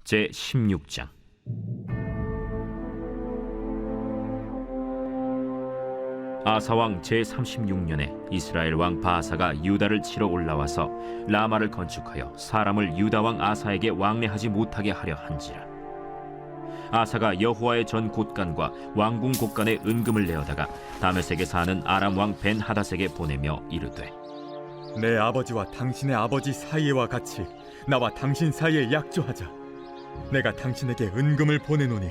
제16장. 아사왕 제36년에 이스라엘 왕 바아사가 유다를 치러 올라와서 라마를 건축하여 사람을 유다 왕 아사에게 왕래하지 못하게 하려 한지라. 아사가 여호와의 전 곳간과 왕궁 곳간에 은금을 내어다가 다메섹에 사는 아람 왕 벤하닷에게 보내며 이르되, 내 아버지와 당신의 아버지 사이와 같이 나와 당신 사이에 약조하자. 내가 당신에게 은금을 보내노니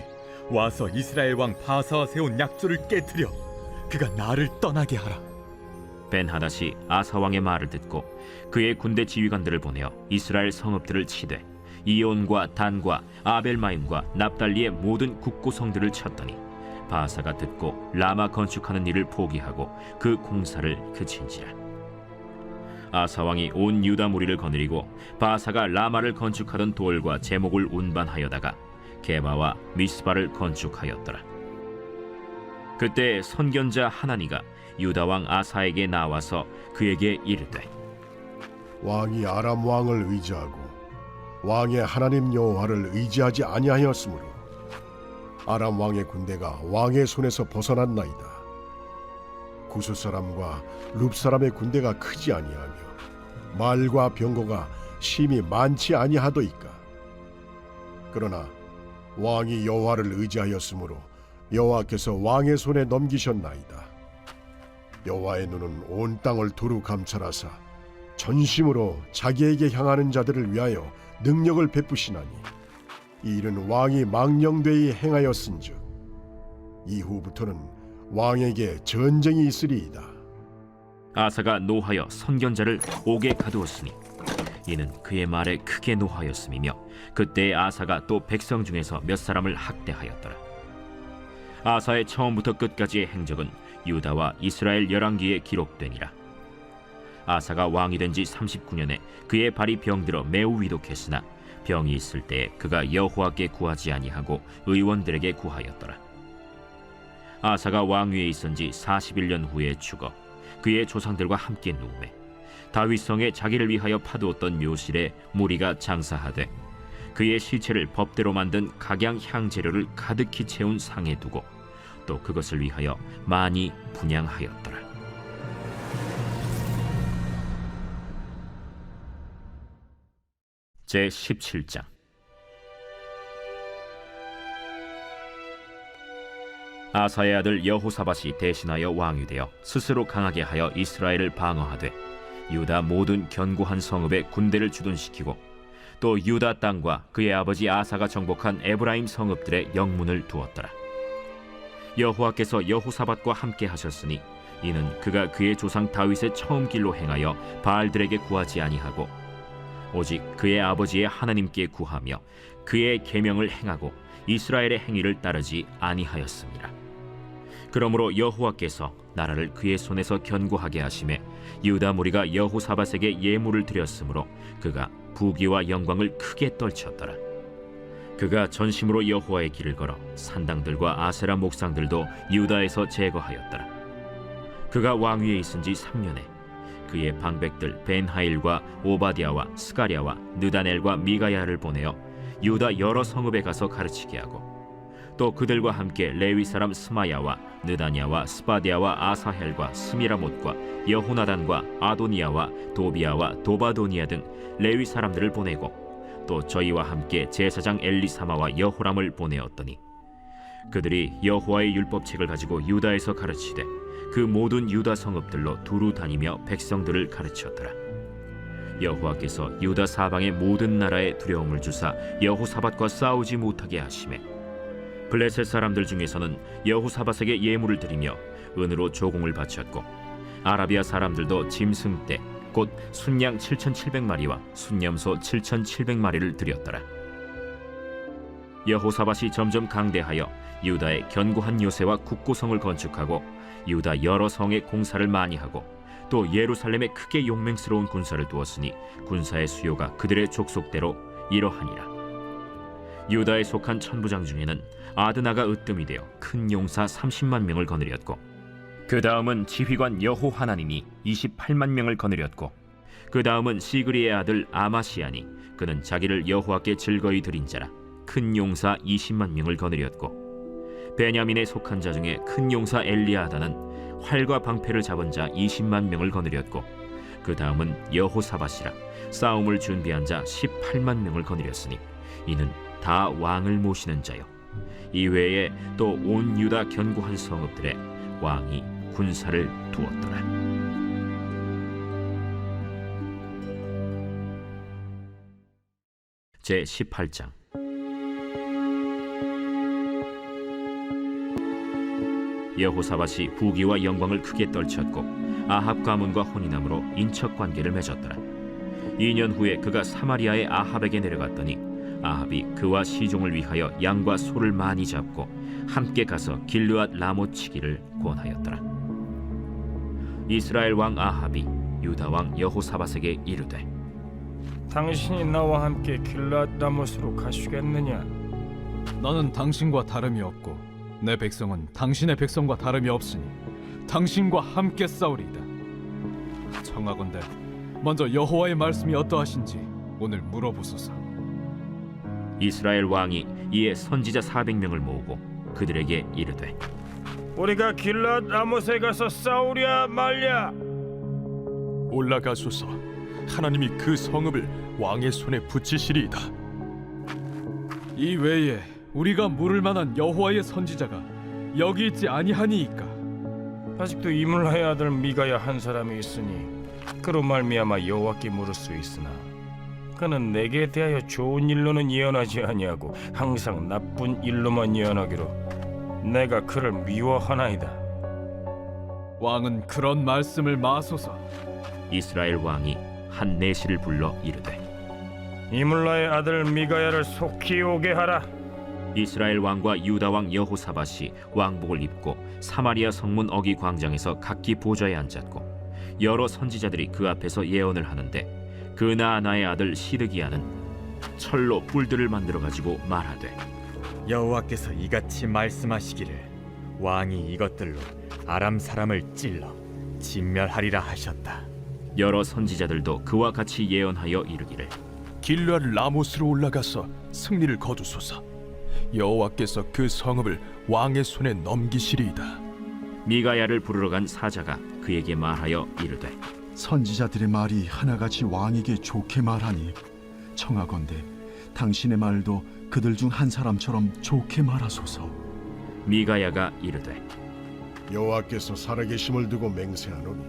와서 이스라엘 왕 바아사와 세운 약조를 깨뜨려 그가 나를 떠나게 하라. 벤하닷이 아사 왕의 말을 듣고 그의 군대 지휘관들을 보내어 이스라엘 성읍들을 치되 이온과 단과 아벨마임과 납달리의 모든 국고성들을 쳤더니 바아사가 듣고 라마 건축하는 일을 포기하고 그 공사를 그친지라. 아사 왕이 온 유다 무리를 거느리고 바아사가 라마를 건축하던 돌과 제목을 운반하여다가 게바와 미스바를 건축하였더라. 그때 선견자 하나니가 유다 왕 아사에게 나와서 그에게 이르되, 왕이 아람 왕을 의지하고 왕의 하나님 여호와를 의지하지 아니하였으므로 아람 왕의 군대가 왕의 손에서 벗어났나이다. 구스 사람과 룹 사람의 군대가 크지 아니하며 말과 병거가 심히 많지 아니하도이까. 그러나 왕이 여호와를 의지하였으므로 여호와께서 왕의 손에 넘기셨나이다. 여호와의 눈은 온 땅을 두루 감찰하사 전심으로 자기에게 향하는 자들을 위하여 능력을 베푸시나니 이 일은 왕이 망령되이 행하였은즉 이후부터는 왕에게 전쟁이 있으리이다. 아사가 노하여 선견자를 옥에 가두었으니 이는 그의 말에 크게 노하였음이며 그때에 아사가 또 백성 중에서 몇 사람을 학대하였더라. 아사의 처음부터 끝까지의 행적은 유다와 이스라엘 열왕기에 기록되니라. 아사가 왕이 된 지 39년에 그의 발이 병들어 매우 위독했으나 병이 있을 때에 그가 여호와께 구하지 아니하고 의원들에게 구하였더라. 아사가 왕위에 있은 지 41년 후에 죽어 그의 조상들과 함께 누우매 다윗성에 자기를 위하여 파두었던 묘실에 무리가 장사하되 그의 시체를 법대로 만든 각양 향재료를 가득히 채운 상에 두고 또 그것을 위하여 많이 분향하였더라. 제17장. 아사의 아들 여호사밧이 대신하여 왕이 되어 스스로 강하게 하여 이스라엘을 방어하되 유다 모든 견고한 성읍에 군대를 주둔시키고 또 유다 땅과 그의 아버지 아사가 정복한 에브라임 성읍들의 영문을 두었더라. 여호와께서 여호사밧과 함께 하셨으니 이는 그가 그의 조상 다윗의 처음 길로 행하여 바알들에게 구하지 아니하고 오직 그의 아버지의 하나님께 구하며 그의 계명을 행하고 이스라엘의 행위를 따르지 아니하였습니다. 그러므로 여호와께서 나라를 그의 손에서 견고하게 하심에 유다 무리가 여호사밧에게 예물을 드렸으므로 그가 부귀와 영광을 크게 떨쳤더라. 그가 전심으로 여호와의 길을 걸어 산당들과 아세라 목상들도 유다에서 제거하였더라. 그가 왕위에 있은 지 3년에 그의 방백들 벤하일과 오바디아와 스가랴와 느다넬과 미가야를 보내어 유다 여러 성읍에 가서 가르치게 하고 또 그들과 함께 레위 사람 스마야와 느다냐와 스바디아와 아사헬과 스미라못과 여호나단과 아도니아와 도비아와 도바도니아 등 레위 사람들을 보내고 또 저희와 함께 제사장 엘리사마와 여호람을 보내었더니 그들이 여호와의 율법책을 가지고 유다에서 가르치되 그 모든 유다 성읍들로 두루 다니며 백성들을 가르쳤더라. 여호와께서 유다 사방의 모든 나라에 두려움을 주사 여호사밧과 싸우지 못하게 하시매 블레셋 사람들 중에서는 여호사밧에게 예물을 드리며 은으로 조공을 바쳤고 아라비아 사람들도 짐승떼 곧 순양 7,700마리와 순염소 7,700마리를 드렸더라. 여호사밧이 점점 강대하여 유다의 견고한 요새와 국고성을 건축하고 유다 여러 성의 공사를 많이 하고 또 예루살렘에 크게 용맹스러운 군사를 두었으니 군사의 수요가 그들의 족속대로 이러하니라. 유다에 속한 천부장 중에는 아드나가 으뜸이 되어 큰 용사 30만 명을 거느렸고 그 다음은 지휘관 여호하나님이 28만 명을 거느렸고 그 다음은 시그리의 아들 아마시아니 그는 자기를 여호와께 즐거이 드린 자라. 큰 용사 20만 명을 거느렸고 베냐민에 속한 자 중에 큰 용사 엘리아다는 활과 방패를 잡은 자 20만 명을 거느렸고 그 다음은 여호사밧이라 싸움을 준비한 자 18만 명을 거느렸으니 이는 다 왕을 모시는 자요. 이외에 또 온 유다 견고한 성읍들에 왕이 군사를 두었더라. 제 18장. 여호사밧이 부귀와 영광을 크게 떨쳤고 아합 가문과 혼인함으로 인척 관계를 맺었더라. 2년 후에 그가 사마리아의 아합에게 내려갔더니 아합이 그와 시종을 위하여 양과 소를 많이 잡고 함께 가서 길르앗 라못 치기를 권하였더라. 이스라엘 왕 아합이 유다 왕 여호사밧에게 이르되 당신이 나와 함께 길르앗 라못으로 가시겠느냐? 나는 당신과 다름이 없고 내 백성은 당신의 백성과 다름이 없으니 당신과 함께 싸우리이다. 청하건대 먼저 여호와의 말씀이 어떠하신지 오늘 물어보소서. 이스라엘 왕이 이에 선지자 400명을 모으고 그들에게 이르되 우리가 길르앗 라못에 가서 싸우랴 말랴? 올라가소서. 하나님이 그 성읍을 왕의 손에 붙이시리이다. 이 외에 우리가 물을 만한 여호와의 선지자가 여기 있지 아니하니이까. 아직도 이물라의 아들 미가야 한 사람이 있으니 그로 말미암아 여호와께 물을 수 있으나 그는 내게 대하여 좋은 일로는 예언하지 아니하고 항상 나쁜 일로만 예언하기로 내가 그를 미워하나이다. 왕은 그런 말씀을 마소서. 이스라엘 왕이 한 내시를 불러 이르되 이물라의 아들 미가야를 속히 오게 하라. 이스라엘 왕과 유다 왕 여호사밧이 왕복을 입고 사마리아 성문 어기 광장에서 각기 보좌에 앉았고 여러 선지자들이 그 앞에서 예언을 하는데 그나아나의 아들 시드기야는 철로 뿔들을 만들어 가지고 말하되 여호와께서 이같이 말씀하시기를 왕이 이것들로 아람 사람을 찔러 진멸하리라 하셨다. 여러 선지자들도 그와 같이 예언하여 이르기를 길르앗 라못으로 올라가서 승리를 거두소서. 여호와께서 그 성읍을 왕의 손에 넘기시리이다. 미가야를 부르러 간 사자가 그에게 말하여 이르되 선지자들의 말이 하나같이 왕에게 좋게 말하니 청하건대 당신의 말도 그들 중 한 사람처럼 좋게 말하소서. 미가야가 이르되 여호와께서 살아계심을 두고 맹세하노니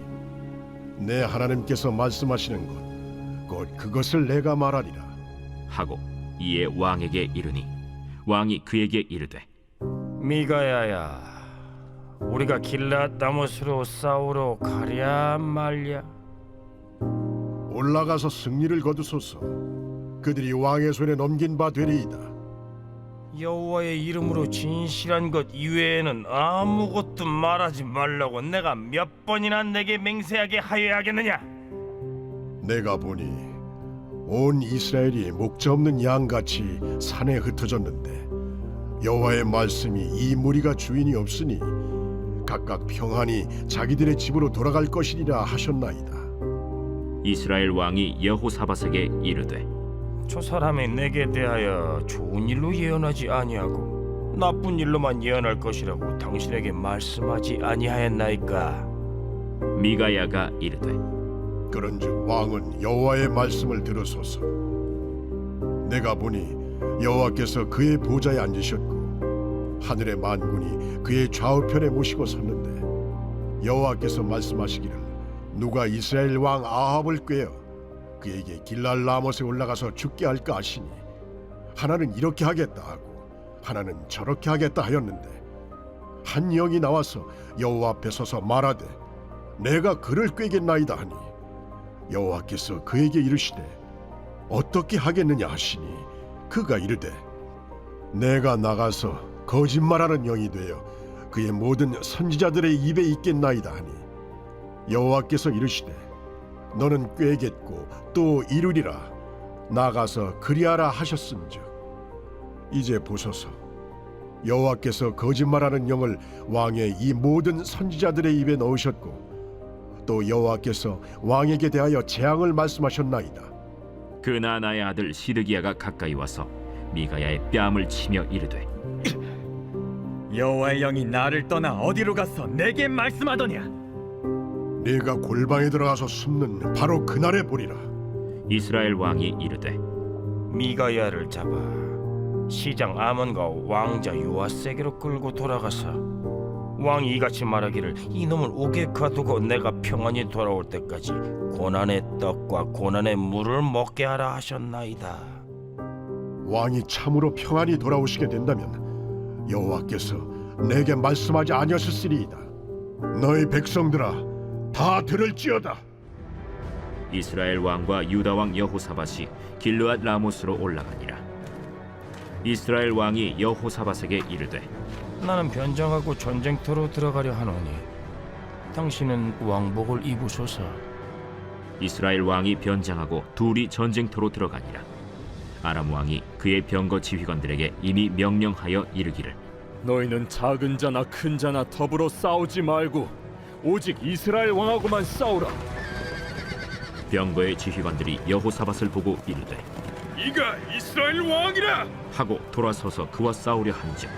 내 하나님께서 말씀하시는 것 곧 그것을 내가 말하리라 하고 이에 왕에게 이르니 왕이 그에게 이르되 미가야야, 우리가 길르앗 라못으로 싸우러 가랴 말랴? 올라가서 승리를 거두소서. 그들이 왕의 손에 넘긴 바 되리이다. 여호와의 이름으로 진실한 것 이외에는 아무것도 말하지 말라고 내가 몇 번이나 내게 맹세하게 하여야겠느냐? 내가 보니 온 이스라엘이 목자 없는 양같이 산에 흩어졌는데 여호와의 말씀이 이 무리가 주인이 없으니 각각 평안히 자기들의 집으로 돌아갈 것이리라 하셨나이다. 이스라엘 왕이 여호사밧에게 이르되 저 사람이 내게 대하여 좋은 일로 예언하지 아니하고 나쁜 일로만 예언할 것이라고 당신에게 말씀하지 아니하였나이까? 미가야가 이르되 그런즉 왕은 여호와의 말씀을 들으소서. 내가 보니 여호와께서 그의 보좌에 앉으셨고 하늘의 만군이 그의 좌우편에 모시고 섰는데 여호와께서 말씀하시기를 누가 이스라엘 왕 아합을 꾀어 그에게 길랄 라못에 올라가서 죽게 할까 하시니 하나는 이렇게 하겠다 하고 하나는 저렇게 하겠다 하였는데 한 영이 나와서 여호와 앞에 서서 말하되 내가 그를 꾀겠나이다 하니 여호와께서 그에게 이르시되 어떻게 하겠느냐 하시니 그가 이르되 내가 나가서 거짓말하는 영이 되어 그의 모든 선지자들의 입에 있겠나이다 하니 여호와께서 이르시되 너는 꾀겠고 또 이루리라 나가서 그리하라 하셨은즉 이제 보소서 여호와께서 거짓말하는 영을 왕의 이 모든 선지자들의 입에 넣으셨고 또 여호와께서 왕에게 대하여 재앙을 말씀하셨나이다. 그나아나의 아들 시드기야가 가까이 와서 미가야의 뺨을 치며 이르되 여호와의 영이 나를 떠나 어디로 가서 내게 말씀하더냐? 네가 골방에 들어가서 숨는 바로 그날에 보리라. 이스라엘 왕이 이르되 미가야를 잡아 시장 아몬과 왕자 요아세게로 끌고 돌아가서 왕이 이같이 말하기를 이놈을 옥에 가두고 내가 평안히 돌아올 때까지 고난의 떡과 고난의 물을 먹게 하라 하셨나이다. 왕이 참으로 평안히 돌아오시게 된다면 여호와께서 내게 말씀하지 아니하셨으리이다. 너희 백성들아 다 들을지어다. 이스라엘 왕과 유다 왕 여호사밧이 길르앗 라모스로 올라가니라. 이스라엘 왕이 여호사밧에게 이르되 나는 변장하고 전쟁터로 들어가려 하노니 당신은 왕복을 입으소서. 이스라엘 왕이 변장하고 둘이 전쟁터로 들어가니라. 아람 왕이 그의 병거 지휘관들에게 이미 명령하여 이르기를 너희는 작은 자나 큰 자나 더불어 싸우지 말고 오직 이스라엘 왕하고만 싸우라. 병거의 지휘관들이 여호사밧을 보고 이르되 이가 이스라엘 왕이라. 하고 돌아서서 그와 싸우려 한즉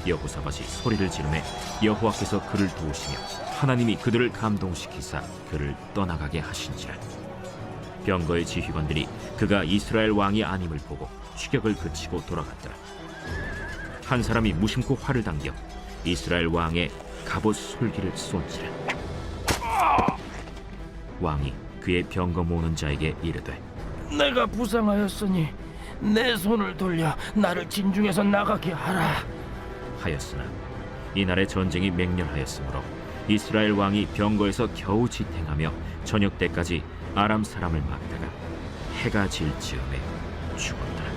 여호사밧이 소리를 지르매 여호와께서 그를 도우시며 하나님이 그들을 감동시키사 그를 떠나가게 하신지라. 병거의 지휘관들이 그가 이스라엘 왕이 아님을 보고 추격을 그치고 돌아갔더라. 한 사람이 무심코 활을 당겨 이스라엘 왕의 갑옷 솔기를 쏜지라. 왕이 그의 병거 모는 자에게 이르되 내가 부상하였으니 내 손을 돌려 나를 진중에서 나가게 하라 하였으나 이날의 전쟁이 맹렬하였으므로 이스라엘 왕이 병거에서 겨우 지탱하며 저녁 때까지 아람 사람을 막다가 해가 질 즈음에 죽었더라.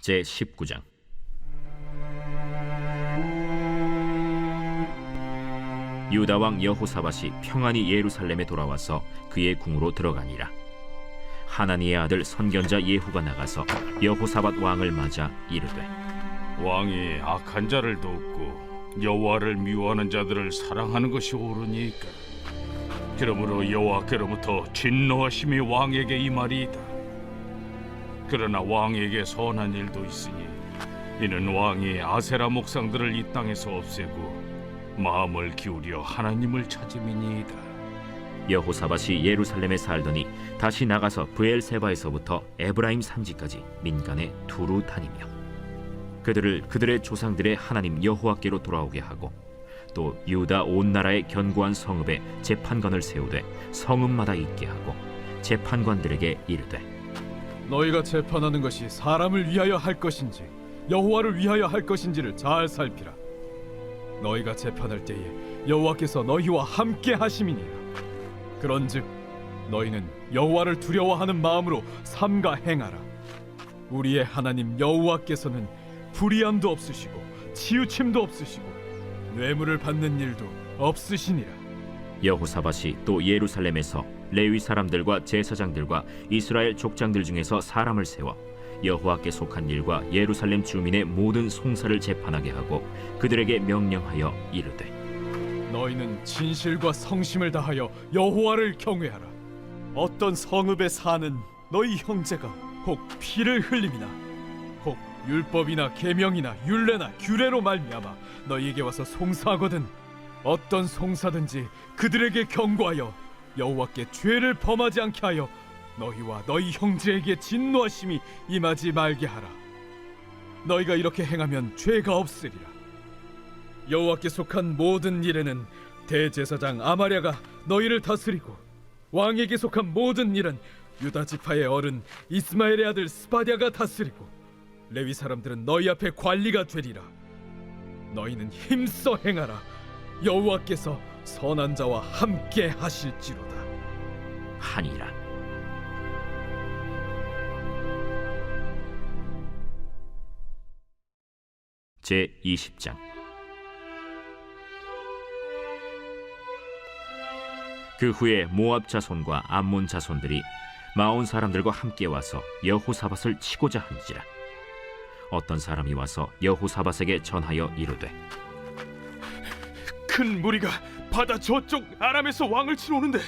제 19장. 유다 왕 여호사밧이 평안히 예루살렘에 돌아와서 그의 궁으로 들어가니라. 하나니의 아들 선견자 예후가 나가서 여호사밧 왕을 맞아 이르되 왕이 악한 자를 돕고 여호와를 미워하는 자들을 사랑하는 것이 옳으니까. 그러므로 여호와께로부터 진노하심이 왕에게 임하리이다. 그러나 왕에게 선한 일도 있으니 이는 왕이 아세라 목상들을 이 땅에서 없애고 마음을 기울여 하나님을 찾음이니이다. 여호사밧이 예루살렘에 살더니 다시 나가서 브엘세바에서부터 에브라임 산지까지 민간에 두루 다니며 그들을 그들의 조상들의 하나님 여호와께로 돌아오게 하고 또 유다 온 나라의 견고한 성읍에 재판관을 세우되 성읍마다 있게 하고 재판관들에게 이르되 너희가 재판하는 것이 사람을 위하여 할 것인지 여호와를 위하여 할 것인지를 잘 살피라. 너희가 재판할 때에 여호와께서 너희와 함께 하심이니라. 그런즉 너희는 여호와를 두려워하는 마음으로 삼가 행하라. 우리의 하나님 여호와께서는 불의함도 없으시고 치우침도 없으시고 뇌물을 받는 일도 없으시니라. 여호사밧이 또 예루살렘에서 레위 사람들과 제사장들과 이스라엘 족장들 중에서 사람을 세워 여호와께 속한 일과 예루살렘 주민의 모든 송사를 재판하게 하고 그들에게 명령하여 이르되 너희는 진실과 성심을 다하여 여호와를 경외하라. 어떤 성읍에 사는 너희 형제가 혹 피를 흘림이나 혹 율법이나 계명이나 율례나 규례로 말미암아 너희에게 와서 송사하거든 어떤 송사든지 그들에게 경고하여 여호와께 죄를 범하지 않게 하여 너희와 너희 형제에게 진노하심이 임하지 말게 하라. 너희가 이렇게 행하면 죄가 없으리라. 여호와께 속한 모든 일에는 대제사장 아마랴가 너희를 다스리고 왕에게 속한 모든 일은 유다 지파의 어른 이스마엘의 아들 스바랴가 다스리고 레위 사람들은 너희 앞에 관리가 되리라. 너희는 힘써 행하라. 여호와께서 선한 자와 함께 하실지로다 하니라. 제 20장. 그 후에 모압 자손과 암몬 자손들이 마온 사람들과 함께 와서 여호사밧을 치고자 한지라. 어떤 사람이 와서 여호사밧에게 전하여 이르되 큰 무리가 바다 저쪽 아람에서 왕을 치러 오는데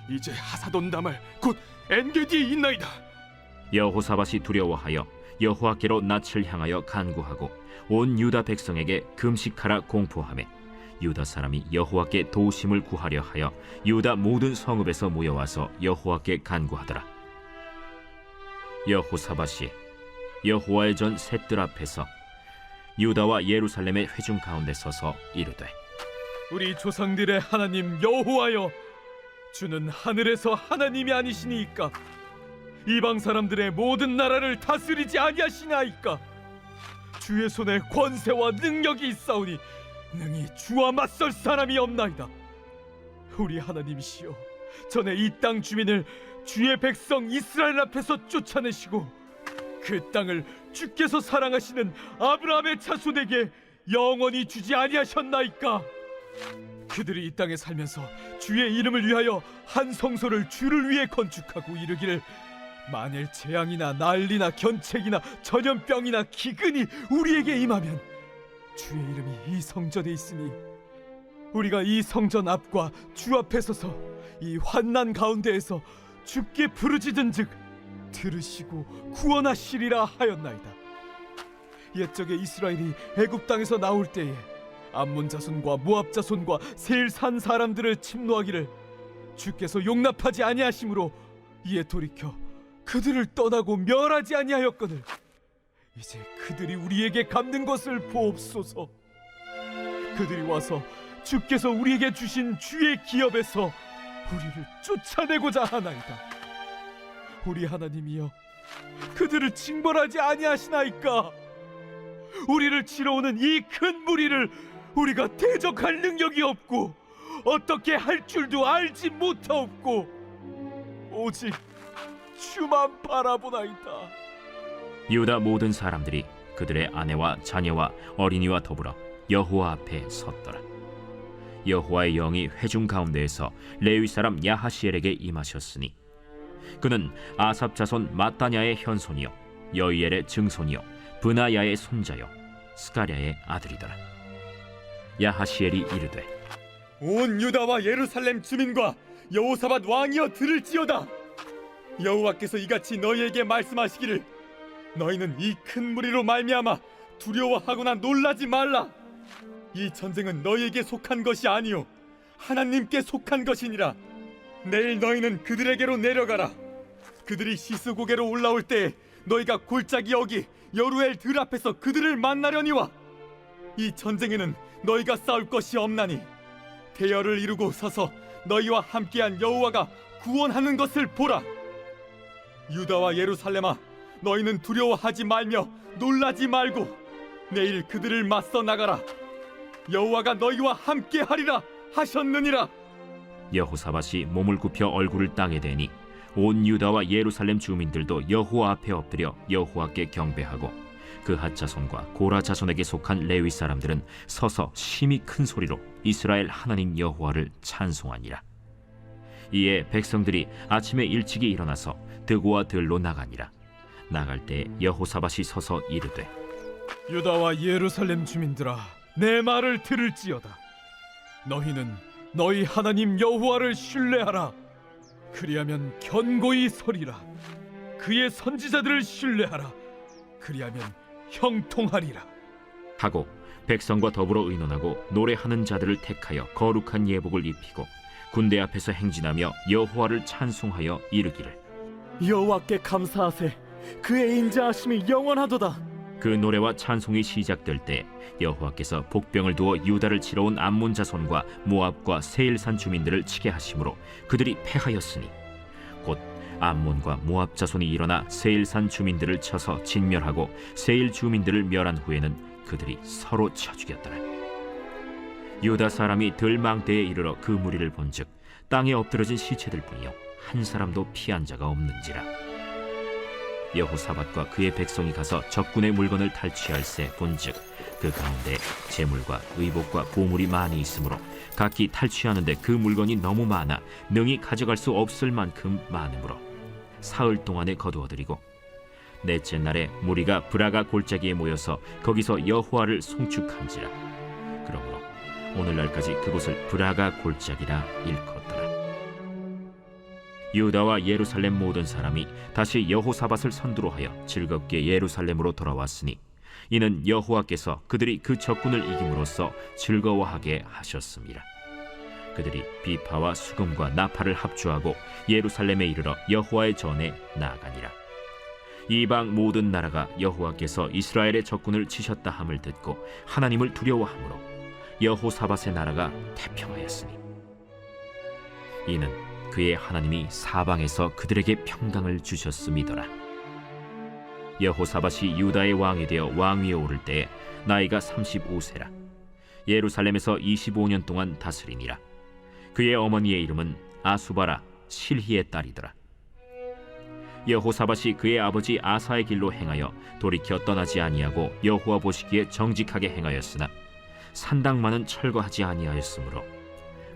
이제 하사돈 다말 곧 엔게디에 있나이다. 여호사밧이 두려워하여 여호와께로 낯을 향하여 간구하고 온 유다 백성에게 금식하라 공포하매 유다 사람이 여호와께 도우심을 구하려 하여 유다 모든 성읍에서 모여와서 여호와께 간구하더라. 여호사밧이 여호와의 전 셋들 앞에서 유다와 예루살렘의 회중 가운데 서서 이르되 우리 조상들의 하나님 여호와여, 주는 하늘에서 하나님이 아니시니이까? 이방 사람들의 모든 나라를 다스리지 아니하시나이까? 주의 손에 권세와 능력이 있사오니 능히 주와 맞설 사람이 없나이다. 우리 하나님이시여, 전에 이 땅 주민을 주의 백성 이스라엘 앞에서 쫓아내시고 그 땅을 주께서 사랑하시는 아브라함의 자손에게 영원히 주지 아니하셨나이까? 그들이 이 땅에 살면서 주의 이름을 위하여 한 성소를 주를 위해 건축하고 이르기를, 만일 재앙이나 난리나 견책이나 전염병이나 기근이 우리에게 임하면 주의 이름이 이 성전에 있으니 우리가 이 성전 앞과 주 앞에 서서 이 환난 가운데에서 주께 부르짖은즉 들으시고 구원하시리라 하였나이다. 옛적에 이스라엘이 애굽 땅에서 나올 때에 암몬 자손과 모압 자손과 세일 산 사람들을 침노하기를 주께서 용납하지 아니하심으로 이에 돌이켜 그들을 떠나고 멸하지 아니하였거늘 이제 그들이 우리에게 갚는 것을 보옵소서. 그들이 와서 주께서 우리에게 주신 주의 기업에서 우리를 쫓아내고자 하나이다. 우리 하나님이여, 그들을 징벌하지 아니하시나이까? 우리를 치러 오는 이 큰 무리를 우리가 대적할 능력이 없고 어떻게 할 줄도 알지 못하옵고 오직 주만 바라보나이다. 유다 모든 사람들이 그들의 아내와 자녀와 어린이와 더불어 여호와 앞에 섰더라. 여호와의 영이 회중 가운데에서 레위 사람 야하시엘에게 임하셨으니 그는 아삽 자손 마따냐의 현손이요 여이엘의 증손이요 브나야의 손자요 스가랴의 아들이더라. 야하시엘이 이르되 온 유다와 예루살렘 주민과 여호사밧 왕이여 들을지어다. 여호와께서 이같이 너희에게 말씀하시기를, 너희는 이 큰 무리로 말미암아 두려워하거나 놀라지 말라. 이 전쟁은 너희에게 속한 것이 아니요 하나님께 속한 것이니라. 내일 너희는 그들에게로 내려가라. 그들이 시스고개로 올라올 때에 너희가 골짜기 여기 여루엘 들 앞에서 그들을 만나려니와 이 전쟁에는 너희가 싸울 것이 없나니 대열을 이루고 서서 너희와 함께한 여호와가 구원하는 것을 보라. 유다와 예루살렘아, 너희는 두려워하지 말며 놀라지 말고 내일 그들을 맞서 나가라. 여호와가 너희와 함께하리라 하셨느니라. 여호사밧이 몸을 굽혀 얼굴을 땅에 대니 온 유다와 예루살렘 주민들도 여호와 앞에 엎드려 여호와께 경배하고 그 핫 자손과 고라 자손에게 속한 레위 사람들은 서서 심히 큰 소리로 이스라엘 하나님 여호와를 찬송하니라. 이에 백성들이 아침에 일찍이 일어나서 드고와 들로 나가니라. 나갈 때 여호사밧이 서서 이르되 유다와 예루살렘 주민들아, 내 말을 들을지어다. 너희는 너희 하나님 여호와를 신뢰하라. 그리하면 견고히 서리라. 그의 선지자들을 신뢰하라. 그리하면 형통하리라. 하고 백성과 더불어 의논하고 노래하는 자들을 택하여 거룩한 예복을 입히고 군대 앞에서 행진하며 여호와를 찬송하여 이르기를, 여호와께 감사하세. 그의 인자하심이 영원하도다. 그 노래와 찬송이 시작될 때 여호와께서 복병을 두어 유다를 치러 온 암몬 자손과 모압과 세일산 주민들을 치게 하심으로 그들이 패하였으니 곧 암몬과 모압 자손이 일어나 세일산 주민들을 쳐서 진멸하고 세일 주민들을 멸한 후에는 그들이 서로 쳐 죽였더라. 유다 사람이 들망대에 이르러 그 무리를 본즉 땅에 엎드러진 시체들 뿐이요 한 사람도 피한 자가 없는지라. 여호사밧과 그의 백성이 가서 적군의 물건을 탈취할세 본즉 그 가운데 재물과 의복과 보물이 많이 있으므로 각기 탈취하는데 그 물건이 너무 많아 능히 가져갈 수 없을 만큼 많으므로 사흘 동안에 거두어들이고 넷째 날에 무리가 브라가 골짜기에 모여서 거기서 여호와를 송축한지라. 그러므로 오늘날까지 그곳을 브라가 골짜기라 일컫더라. 유다와 예루살렘 모든 사람이 다시 여호사밧을 선두로 하여 즐겁게 예루살렘으로 돌아왔으니 이는 여호와께서 그들이 그 적군을 이김으로써 즐거워하게 하셨습니다. 그들이 비파와 수금과 나팔을 합주하고 예루살렘에 이르러 여호와의 전에 나아가니라. 이방 모든 나라가 여호와께서 이스라엘의 적군을 치셨다 함을 듣고 하나님을 두려워하므로 여호사밧의 나라가 태평하였으니 이는 그의 하나님이 사방에서 그들에게 평강을 주셨음이더라. 여호사밧이 유다의 왕이 되어 왕위에 오를 때에 나이가 35세라. 예루살렘에서 25년 동안 다스리니라. 그의 어머니의 이름은 아수바라 실히의 딸이더라. 여호사밧이 그의 아버지 아사의 길로 행하여 돌이켜 떠나지 아니하고 여호와 보시기에 정직하게 행하였으나 산당만은 철거하지 아니하였으므로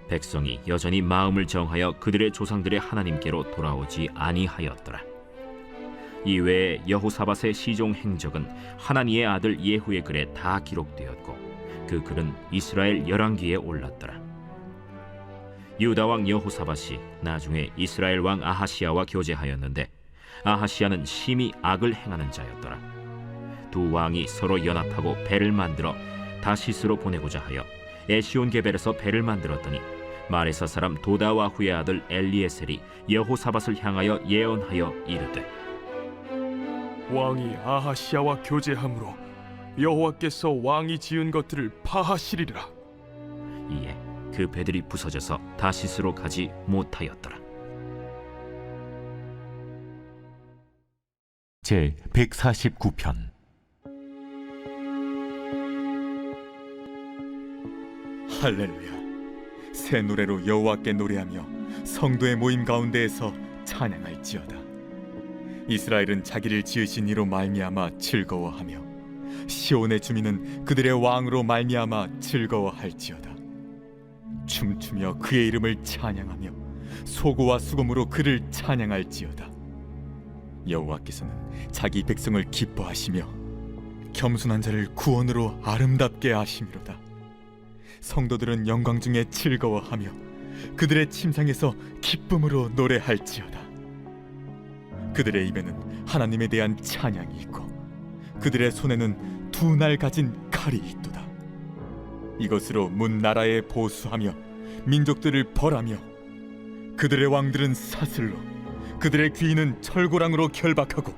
백성이 여전히 마음을 정하여 그들의 조상들의 하나님께로 돌아오지 아니하였더라. 이외에 여호사밧의 시종 행적은 하나니의 아들 예후의 글에 다 기록되었고 그 글은 이스라엘 열왕기에 올랐더라. 유다 왕 여호사밧이 나중에 이스라엘 왕 아하시야와 교제하였는데 아하시야는 심히 악을 행하는 자였더라. 두 왕이 서로 연합하고 배를 만들어 다시스로 보내고자 하여 에시온게벨에서 배를 만들었더니 마레사 사람 도다와후의 아들 엘리에셀이 여호사밧을 향하여 예언하여 이르되 왕이 아하시야와 교제함으로 여호와께서 왕이 지은 것들을 파하시리라. 이에 그 배들이 부서져서 다시스로 가지 못하였더라. 제 149편 할렐루야. 새 노래로 여호와께 노래하며 성도의 모임 가운데에서 찬양할지어다. 이스라엘은 자기를 지으신 이로 말미암아 즐거워하며 시온의 주민은 그들의 왕으로 말미암아 즐거워할지어다. 춤추며 그의 이름을 찬양하며 소고와 수금으로 그를 찬양할지어다. 여호와께서는 자기 백성을 기뻐하시며 겸손한 자를 구원으로 아름답게 하심이로다. 성도들은 영광 중에 즐거워하며 그들의 침상에서 기쁨으로 노래할지어다. 그들의 입에는 하나님에 대한 찬양이 있고 그들의 손에는 두 날 가진 칼이 있도다. 이것으로 문 나라에 보수하며 민족들을 벌하며 그들의 왕들은 사슬로 그들의 귀인은 철고랑으로 결박하고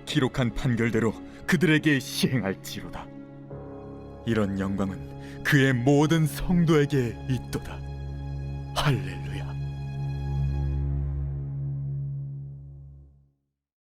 기록한 판결대로 그들에게 시행할지로다. 이런 영광은 그의 모든 성도에게 있도다. 할렐루야.